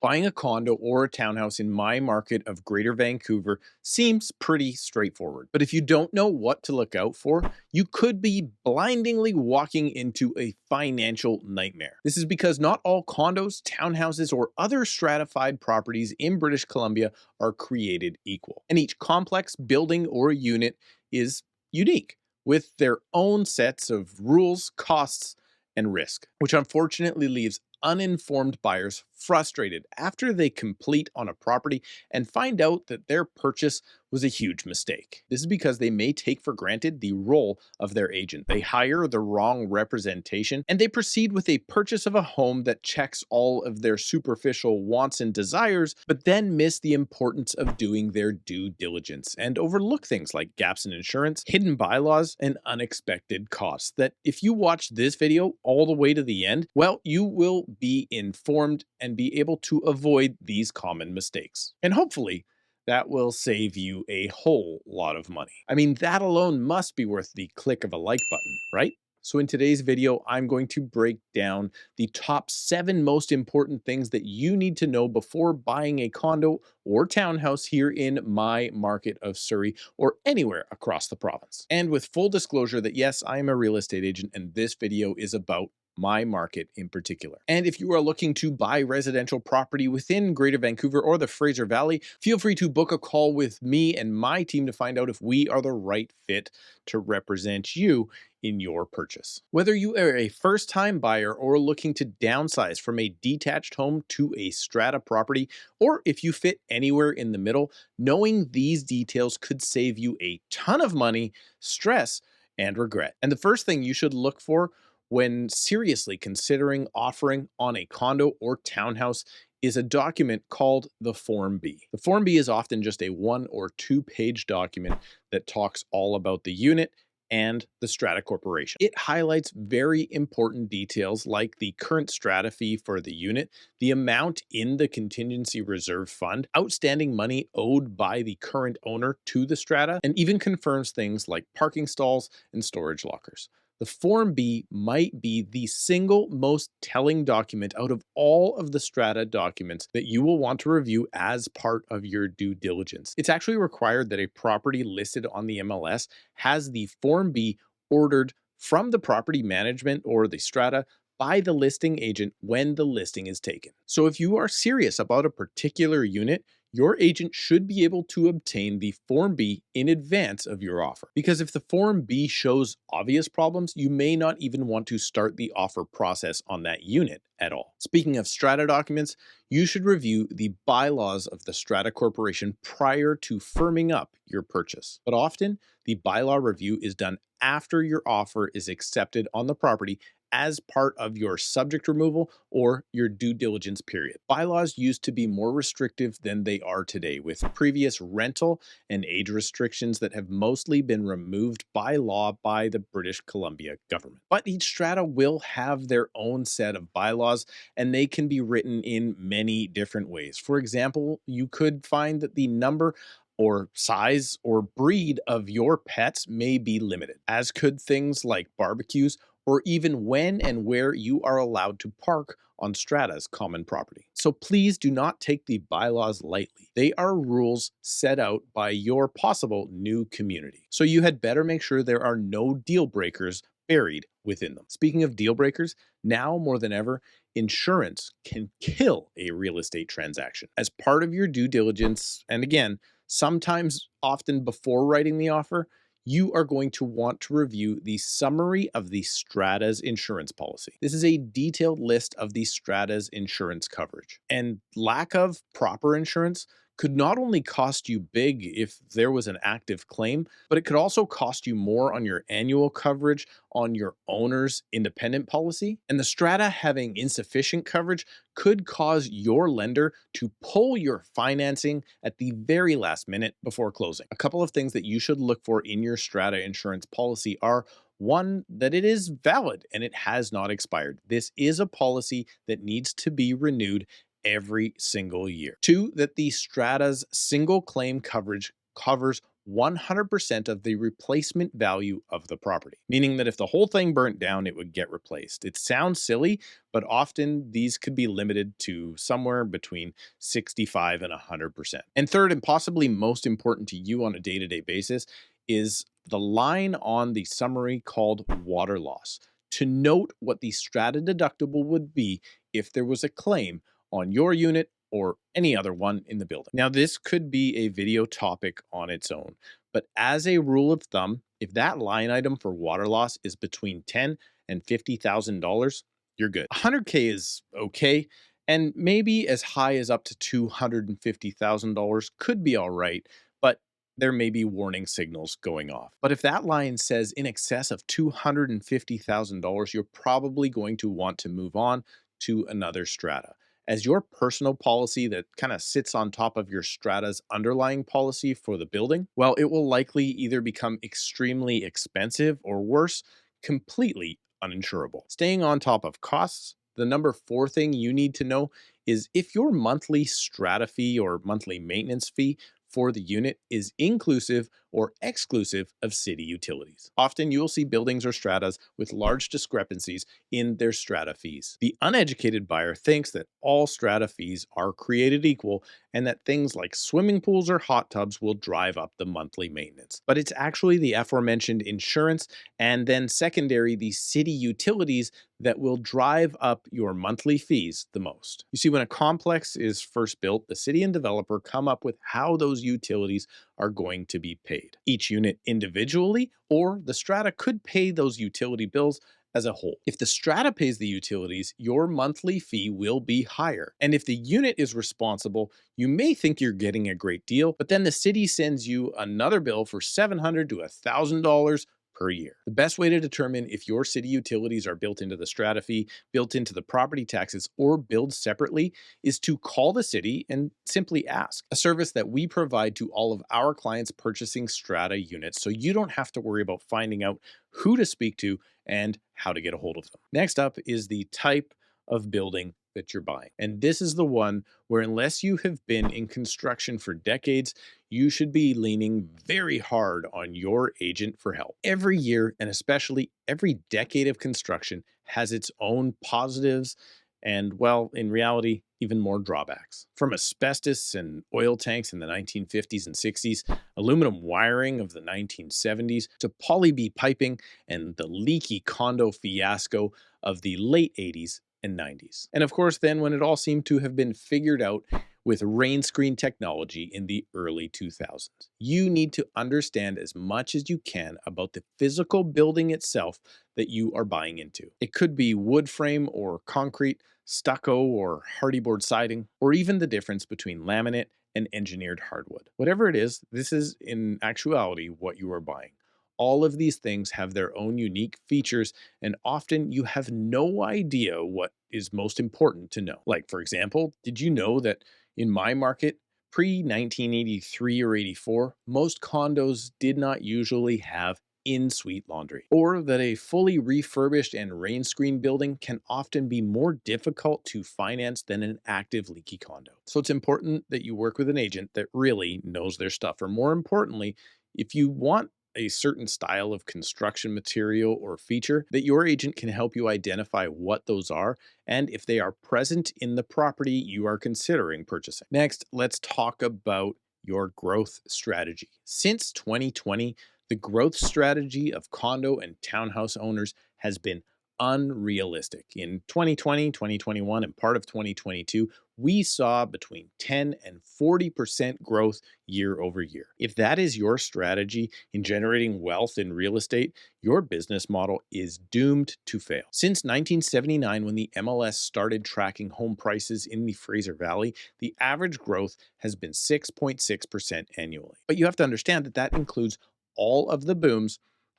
Buying a condo or a townhouse in my market of Greater Vancouver seems pretty straightforward. But if you don't know what to look out for, you could be blindingly walking into a financial nightmare. This is because not all condos, townhouses, or other stratified properties in British Columbia are created equal. And each complex building or unit is unique, with their own sets of rules, costs, and risk, which unfortunately leaves uninformed buyers frustrated after they complete on a property and find out that their purchase was a huge mistake. This is because they may take for granted the role of their agent. They hire the wrong representation and they proceed with a purchase of a home that checks all of their superficial wants and desires, but then miss the importance of doing their due diligence and overlook things like gaps in insurance, hidden bylaws, and unexpected costs that if you watch this video all the way to the end, well, you will be informed and be able to avoid these common mistakes. And hopefully, that will save you a whole lot of money. I mean, that alone must be worth the click of a like button, right? So in today's video, I'm going to break down the top 7 most important things that you need to know before buying a condo or townhouse here in my market of Surrey or anywhere across the province. And with full disclosure that yes, I am a real estate agent and this video is about my market in particular. And if you are looking to buy residential property within Greater Vancouver or the Fraser Valley, feel free to book a call with me and my team to find out if we are the right fit to represent you in your purchase. Whether you are a first-time buyer or looking to downsize from a detached home to a strata property, or if you fit anywhere in the middle, knowing these details could save you a ton of money, stress, and regret. And the first thing you should look for when seriously considering offering on a condo or townhouse is a document called the Form B. The Form B is often just a 1 or 2 page document that talks all about the unit and the strata corporation. It highlights very important details like the current strata fee for the unit, the amount in the contingency reserve fund, outstanding money owed by the current owner to the strata, and even confirms things like parking stalls and storage lockers. The Form B might be the single most telling document out of all of the strata documents that you will want to review as part of your due diligence. It's actually required that a property listed on the MLS has the Form B ordered from the property management or the strata by the listing agent when the listing is taken. So if you are serious about a particular unit, your agent should be able to obtain the Form B in advance of your offer. Because if the Form B shows obvious problems, you may not even want to start the offer process on that unit at all. Speaking of strata documents, you should review the bylaws of the strata corporation prior to firming up your purchase. But often, the bylaw review is done after your offer is accepted on the property as part of your subject removal or your due diligence period. Bylaws used to be more restrictive than they are today, with previous rental and age restrictions that have mostly been removed by law by the British Columbia government. But each strata will have their own set of bylaws, and they can be written in many different ways. For example, you could find that the number or size or breed of your pets may be limited, as could things like barbecues or even when and where you are allowed to park on strata's common property. So please do not take the bylaws lightly. They are rules set out by your possible new community. So you had better make sure there are no deal breakers buried within them. Speaking of deal breakers, now more than ever, insurance can kill a real estate transaction. As part of your due diligence, and again, sometimes often before writing the offer, you are going to want to review the summary of the strata's insurance policy. This is a detailed list of the strata's insurance coverage. And lack of proper insurance could not only cost you big if there was an active claim, but it could also cost you more on your annual coverage on your owner's independent policy. And the strata having insufficient coverage could cause your lender to pull your financing at the very last minute before closing. A couple of things that you should look for in your strata insurance policy are: 1, that it is valid and it has not expired. This is a policy that needs to be renewed every single year. 2, that the strata's single claim coverage covers 100% of the replacement value of the property, meaning that if the whole thing burnt down, it would get replaced. It sounds silly, but often these could be limited to somewhere between 65 and 100%. And third, and possibly most important to you on a day-to-day basis, is the line on the summary called water loss, to note what the strata deductible would be if there was a claim on your unit or any other one in the building. Now, this could be a video topic on its own, but as a rule of thumb, if that line item for water loss is between $10,000 and $50,000, you're good. 100K is okay, and maybe as high as up to $250,000 could be all right, but there may be warning signals going off. But if that line says in excess of $250,000, you're probably going to want to move on to another strata, as your personal policy that kind of sits on top of your strata's underlying policy for the building, well, it will likely either become extremely expensive or worse, completely uninsurable. Staying on top of costs, the number 4 thing you need to know is if your monthly strata fee or monthly maintenance fee for the unit is inclusive or exclusive of city utilities. Often you will see buildings or stratas with large discrepancies in their strata fees. The uneducated buyer thinks that all strata fees are created equal and that things like swimming pools or hot tubs will drive up the monthly maintenance. But it's actually the aforementioned insurance and then secondary the city utilities that will drive up your monthly fees the most. You see, when a complex is first built, the city and developer come up with how those utilities are going to be paid, each unit individually, or the strata could pay those utility bills as a whole. If the strata pays the utilities, your monthly fee will be higher. And if the unit is responsible, you may think you're getting a great deal, but then the city sends you another bill for $700 to $1,000 per year. The best way to determine if your city utilities are built into the strata fee, built into the property taxes, or billed separately is to call the city and simply ask, a service that we provide to all of our clients purchasing strata units, so you don't have to worry about finding out who to speak to and how to get a hold of them. Next up is the type of building that you're buying. And this is the one where, unless you have been in construction for decades, you should be leaning very hard on your agent for help. Every year, and especially every decade of construction, has its own positives and, well, in reality, even more drawbacks. From asbestos and oil tanks in the 1950s and 60s, aluminum wiring of the 1970s, to poly B piping and the leaky condo fiasco of the late 80s and 90s. And of course, then when it all seemed to have been figured out with rain screen technology in the early 2000s. You need to understand as much as you can about the physical building itself that you are buying into. It could be wood frame or concrete, stucco or hardyboard siding, or even the difference between laminate and engineered hardwood. Whatever it is, this is in actuality what you are buying. All of these things have their own unique features, and often you have no idea what is most important to know. Like, for example, did you know that in my market, pre-1983 or 84, most condos did not usually have in-suite laundry, or that a fully refurbished and rain screen building can often be more difficult to finance than an active leaky condo. So it's important that you work with an agent that really knows their stuff, or more importantly, if you want a certain style of construction material or feature, that your agent can help you identify what those are and if they are present in the property you are considering purchasing. Next, let's talk about your growth strategy. Since 2020, the growth strategy of condo and townhouse owners has been unrealistic. In 2020, 2021, and part of 2022, we saw between 10 and 40% growth year over year. If that is your strategy in generating wealth in real estate, your business model is doomed to fail. Since 1979, when the MLS started tracking home prices in the Fraser Valley, the average growth has been 6.6% annually. But you have to understand that that includes all of the booms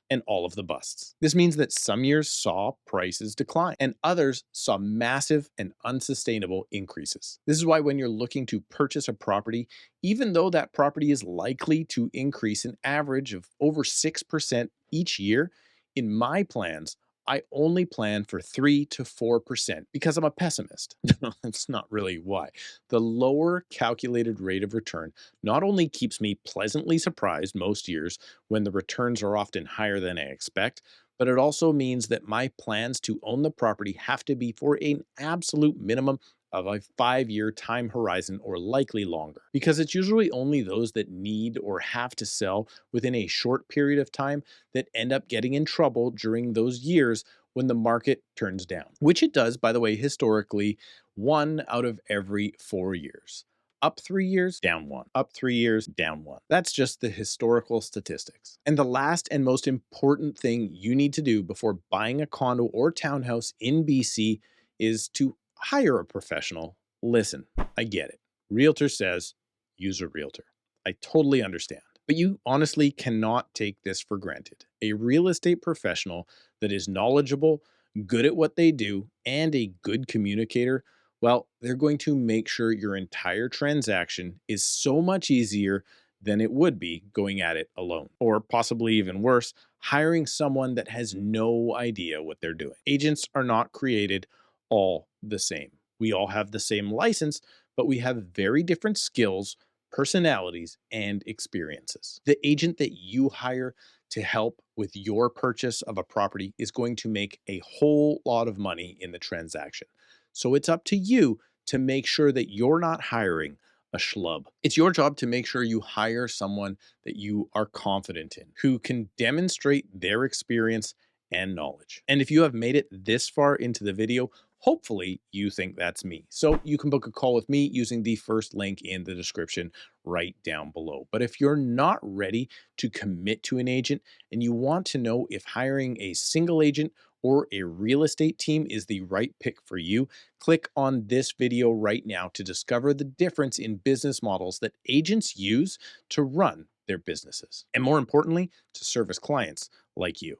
and all of the busts. This means that some years saw prices decline and others saw massive and unsustainable increases. This is why when you're looking to purchase a property, even though that property is likely to increase an average of over 6% each year, in my plans, I only plan for 3 to 4% because I'm a pessimist. No, that's not really why. The lower calculated rate of return not only keeps me pleasantly surprised most years when the returns are often higher than I expect, but it also means that my plans to own the property have to be for an absolute minimum of a 5-year time horizon or likely longer, because it's usually only those that need or have to sell within a short period of time that end up getting in trouble during those years when the market turns down, which it does, by the way, historically, 1 out of every 4 years. Up 3 years, down one. Up 3 years, down one. That's just the historical statistics. And the last and most important thing you need to do before buying a condo or townhouse in BC is to hire a professional. Listen, I get it. Realtor says, use a realtor. I totally understand. But you honestly cannot take this for granted. A real estate professional that is knowledgeable, good at what they do, and a good communicator, well, they're going to make sure your entire transaction is so much easier than it would be going at it alone. Or possibly even worse, hiring someone that has no idea what they're doing. Agents are not created all the same. We all have the same license, but we have very different skills, personalities, and experiences. The agent that you hire to help with your purchase of a property is going to make a whole lot of money in the transaction. So it's up to you to make sure that you're not hiring a schlub. It's your job to make sure you hire someone that you are confident in, who can demonstrate their experience and knowledge. And if you have made it this far into the video, hopefully you think that's me. So you can book a call with me using the first link in the description right down below. But if you're not ready to commit to an agent and you want to know if hiring a single agent or a real estate team is the right pick for you, click on this video right now to discover the difference in business models that agents use to run their businesses, and more importantly, to service clients like you.